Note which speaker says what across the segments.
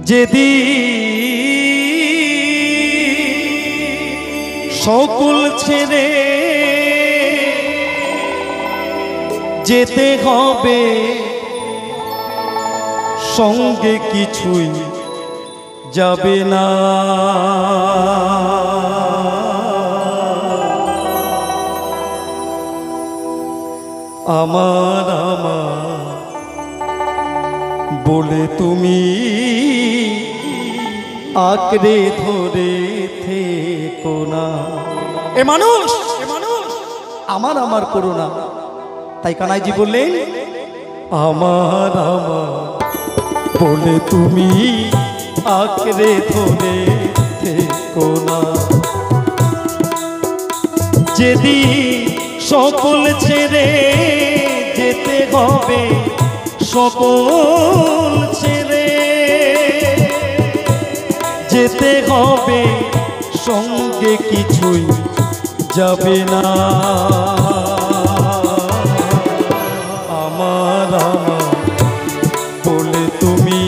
Speaker 1: যেদিন সকল ছেড়ে যেতে হবে, সঙ্গে কিছুই যাবে না। আমার আমার বলে তুমি আঁকড়ে ধরে থেকো না। এ মানুষ আমার আমার করো না। তাই কানাইজি বললেন, আমার আমার বলে তুমি আঁকড়ে ধরে থেকো না। যেদিন সকল ছেড়ে যেতে হবে, সকল ছেড়ে যেতে হবে, সঙ্গে কিছুই যাবে না। আমার আমার বলে তুমি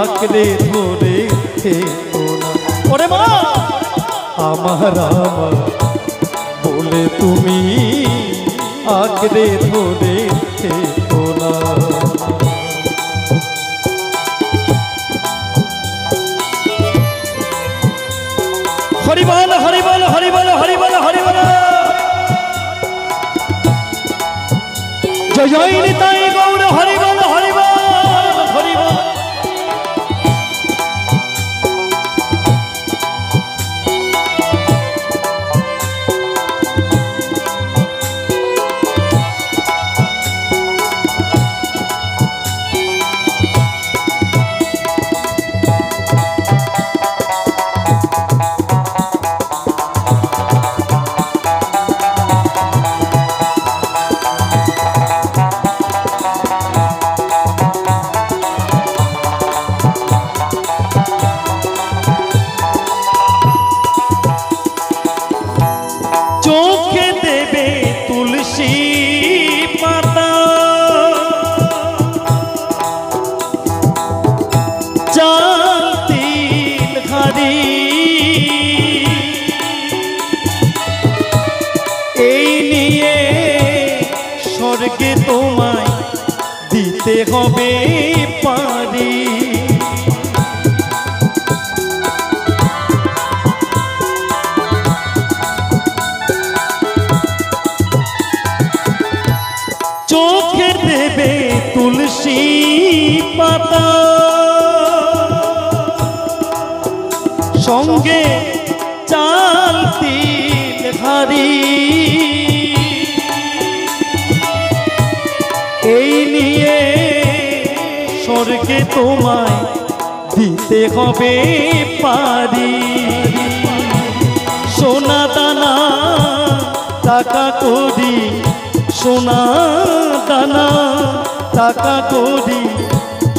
Speaker 1: আঁকড়ে ধরে থেকো না। ওরে মা, আমার আমার বলে তুমি আঁকড়ে ধরে থেকো না। হরি বল হরি বল হরি বল হরি বল হরি বল, জয় জয় নিতাই গৌর হরি বল হরি বল হরি বল। চোখে দেবে তুলসী পাতা, চাল তিল হাড়ি, এই নিয়ে স্বর্গে তোমায় দিতে হবে পারি। চোখে দেবে তুলসী পাতা, সঙ্গে চাল তিল হাড়ি, এই নিয়ে স্বর্গে তোমায় দিতে হবে পারি। সোনা দানা টাকা করি, সোনা দানা টাকা করি,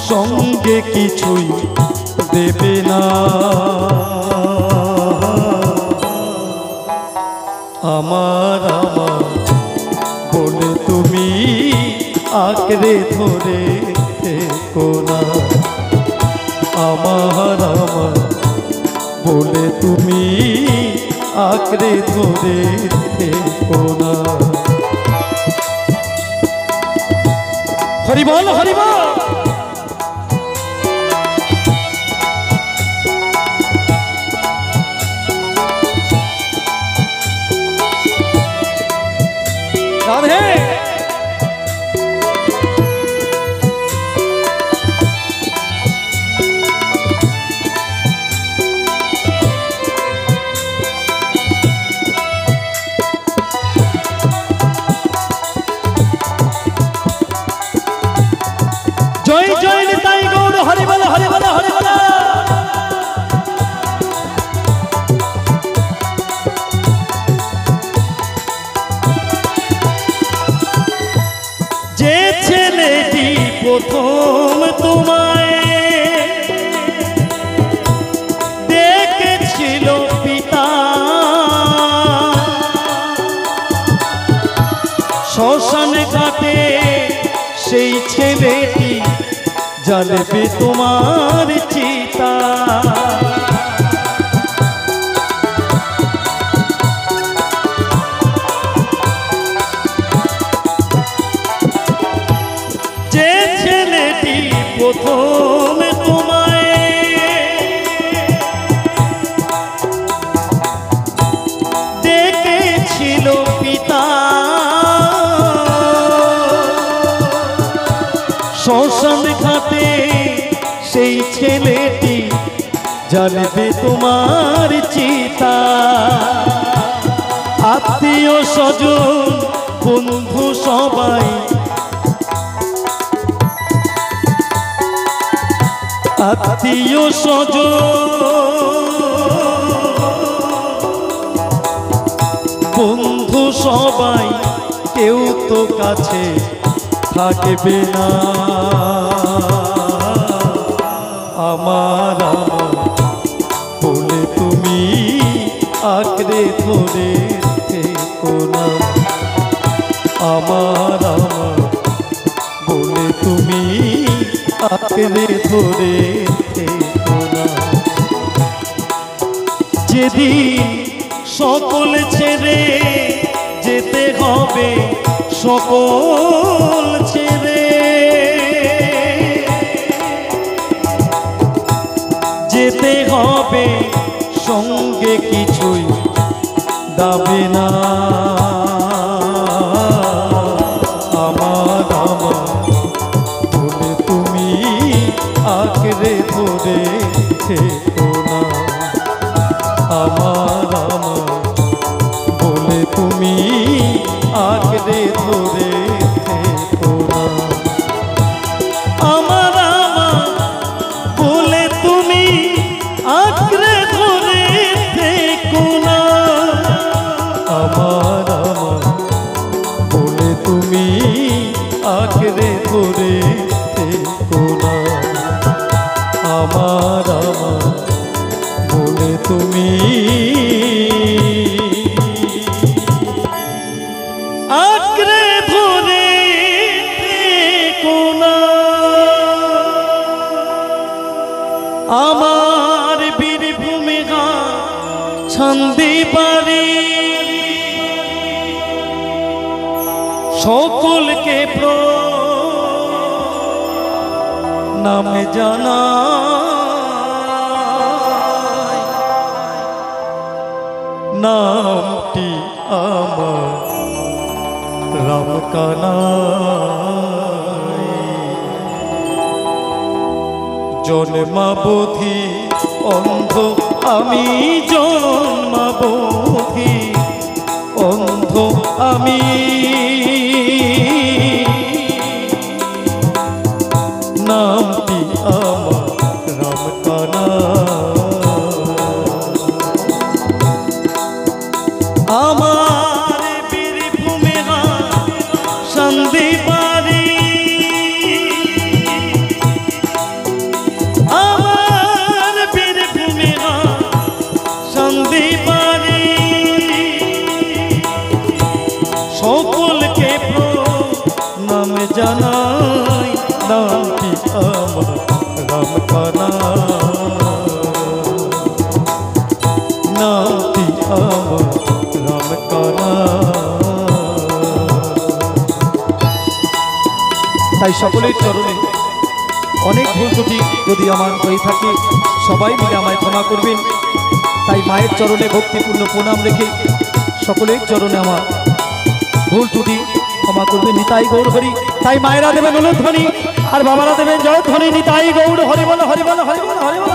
Speaker 1: সঙ্গে কিছুই দেবে না। আমার আমার বলে তুমি আঁকড়ে ধরে থেকো না। আমার আমার বলে তুমি আঁকড়ে ধরে থেকো না। হরি বল হরি বল। রাধে জ্বলবে তোমার চিতা। যে ছেলেটি প্রথম তোমায় ডেকেছিল পিতা, শ্মশান ঘাটে সেই ছেলেটি জ্বলবে তোমার চিতা। আত্মীয় স্বজন বন্ধু সবাই, আত্মীয় স্বজন বন্ধু সবাই কেউ তো কাছে থাকবে না। আমার বলে তুমি আঁকড়ে ধরে থেকো না। আমার বলে তুমি আঁকড়ে ধরে থেকো না। যেদিন সকল ছেড়ে যেতে হবে, সকল ছেড়ে যেতে হবে, সঙ্গে কিছুই দাবে না। আমার বলে তুমি আঁকড়ে ধরে থেকো না। আমার বলে তুমি আঁকড়ে ধরে থেকো না। আমার বলে তুমি আঁকড়ে ধরে থেকো না। আমার বলে তুমি আঁকড়ে ধরে থেকো না। আমার বলে তুমি আঁকড়ে ধরে থেকো না। আমার বীরভূমে ছান্দি বাড়ি, সকলকে নামে জানা। নামটি আমার রামকানাই। জন্মাবধি অন্ধ আমি, জন্মাবধি অন্ধ আমি। নামটি আমার রামকানাই। আমার বীরভূমে ছান্দি বাড়ি, আমার বীরভূমে ছান্দি বাড়ি। সকলকে নাম জানাই, নামটি আমার রামকানাই। নামটি আমার তাই সকলের চরণে অনেক ভুল ত্রুটি যদি আমার হয়ে থাকে, সবাই মিলে আমায় ক্ষমা করবেন। তাই মায়ের চরণে ভক্তিপূর্ণ প্রণাম রেখে সকলের চরণে আমার ভুল ত্রুটি ক্ষমা করবেন। নিতাই গৌর হরি। তাই মায়েরা দেবেন উলুধ্বনি আর বাবারা দেবেন জয়ধ্বনি। নিতাই গৌর হরি বল, হরি বল, হরি বল, হরি বল।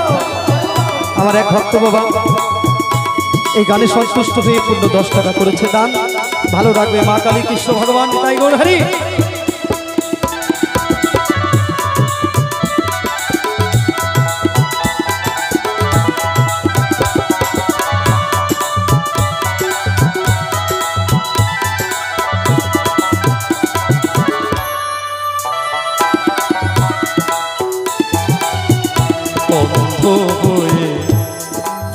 Speaker 1: আমার এক ভক্ত বাবা এই গানে সন্তুষ্ট হয়ে পূর্ণ 10 টাকা করেছে দান। ভালো রাখবে মা কালী, কৃষ্ণ ভগবান। নিতাই গৌর হরি। অন্ধ হয়ে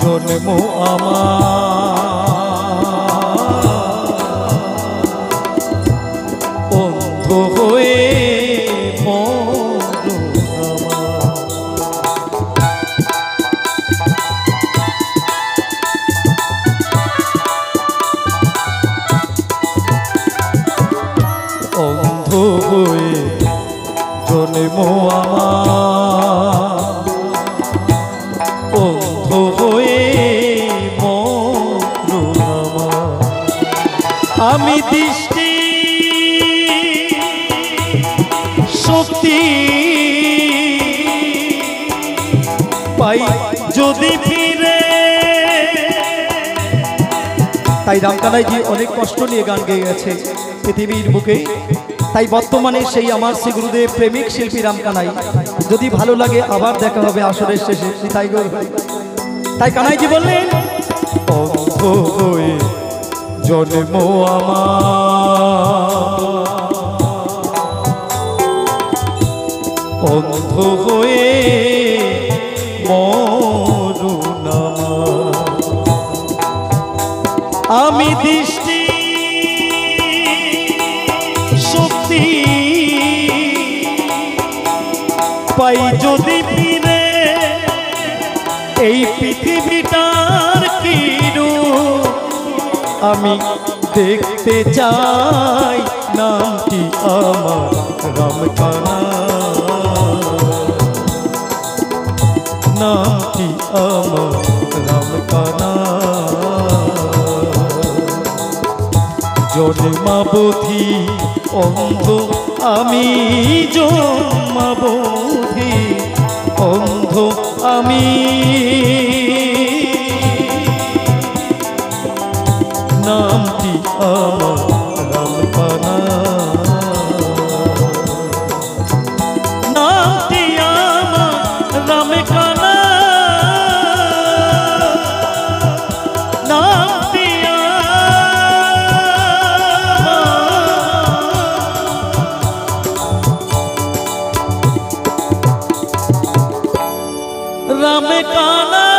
Speaker 1: জন্ম আমার, অন্ধ হয়ে মরণ আমার। আমি দৃষ্টি শক্তি পাই যদি ফিরে। তাই রামকানাইজি অনেক কষ্ট নিয়ে গান গেয়ে গেছে পৃথিবীর বুকে। তাই বর্তমানে সেই আমার শ্রী গুরুদেব প্রেমিক শিল্পী রামকানাই। যদি ভালো লাগে আবার দেখা হবে আসরের শেষে। তাই তাই কানাইজি বললেন অন্ধ হয়ে জন্ম আমার, অন্ধ হয়ে মরণ আমার। আমি দৃষ্টি শক্তি পাই যদি ফিরে, এই পৃথিবীটার কি রূপ আমি দেখতে চাই। নামটি আমার রামকানাই, নামটি আমার রামকানাই। জন্মাবধি অন্ধ আমি, জন্মাবধি অন্ধ আমি, নামটি আমার রামকানাই, নামটি আমার রামকানাই, নামটি আমার রামকানাই।